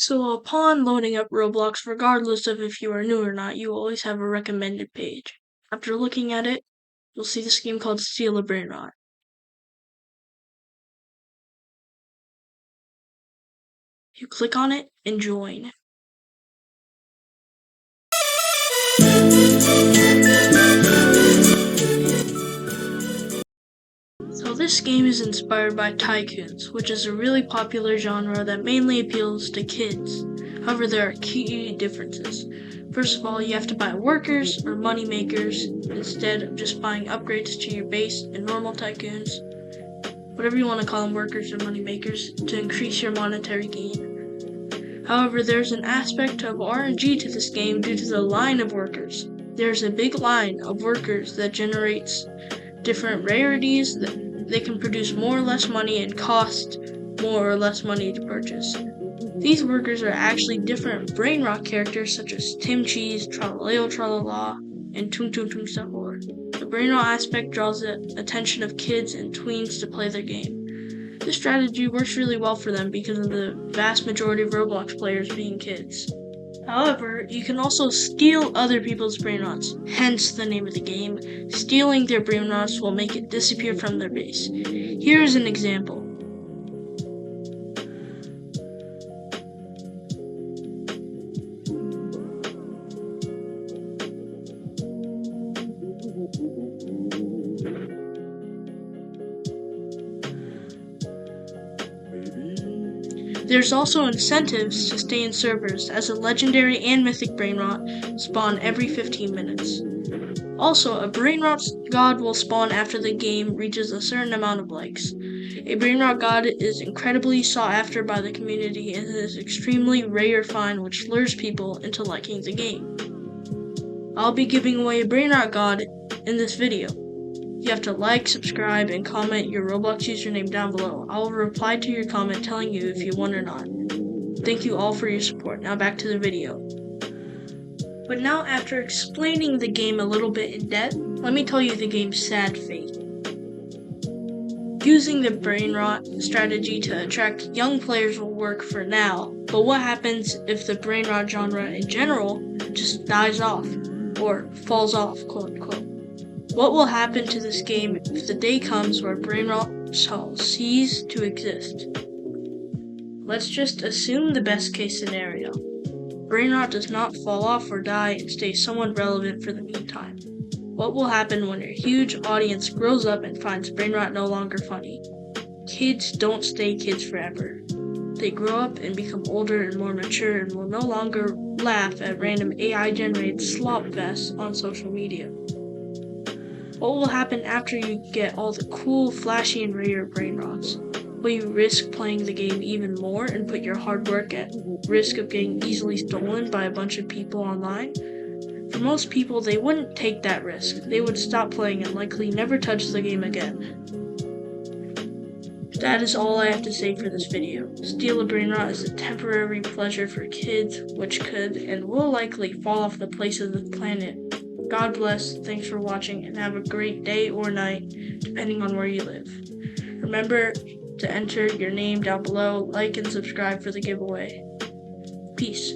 So upon loading up Roblox, regardless of if you are new or not, you always have a recommended page. After looking at it, you'll see this game called Steal a Brainrot. You click on it and join. So this game is inspired by tycoons, which is a really popular genre that mainly appeals to kids. However, there are key differences. First of all, you have to buy workers or money makers instead of just buying upgrades to your base in normal tycoons, whatever you want to call them, workers or money makers, to increase your monetary gain. However, there's an aspect of RNG to this game due to the line of workers. There's a big line of workers that generates different rarities. They can produce more or less money and cost more or less money to purchase. These workers are actually different Brainrot characters such as Tim Cheese, Tralalero, Tralala, and Tung Tung Tung Sahur. The Brainrot aspect draws the attention of kids and tweens to play their game. This strategy works really well for them because of the vast majority of Roblox players being kids. However, you can also steal other people's brainrots, hence the name of the game. Stealing their brainrots will make it disappear from their base. Here is an example. There's also incentives to stay in servers, as a legendary and mythic brainrot spawn every 15 minutes. Also, a brainrot god will spawn after the game reaches a certain amount of likes. A brainrot god is incredibly sought after by the community and is extremely rare find which lures people into liking the game. I'll be giving away a brainrot god in this video. You have to like, subscribe, and comment your Roblox username down below. I will reply to your comment telling you if you won or not. Thank you all for your support. Now back to the video. But now, after explaining the game a little bit in depth, let me tell you the game's sad fate. Using the brainrot strategy to attract young players will work for now, but what happens if the brainrot genre in general just dies off, or falls off, quote unquote? What will happen to this game if the day comes where brainrot shall cease to exist? Let's just assume the best case scenario. Brainrot does not fall off or die and stays somewhat relevant for the meantime. What will happen when a huge audience grows up and finds brainrot no longer funny? Kids don't stay kids forever. They grow up and become older and more mature and will no longer laugh at random AI-generated slop vests on social media. What will happen after you get all the cool, flashy, and rare brainrots? Will you risk playing the game even more and put your hard work at risk of getting easily stolen by a bunch of people online? For most people, they wouldn't take that risk. They would stop playing and likely never touch the game again. That is all I have to say for this video. Steal a Brainrot is a temporary pleasure for kids, which could and will likely fall off the face of the planet. God bless, thanks for watching, and have a great day or night, depending on where you live. Remember to enter your name down below, like and subscribe for the giveaway. Peace.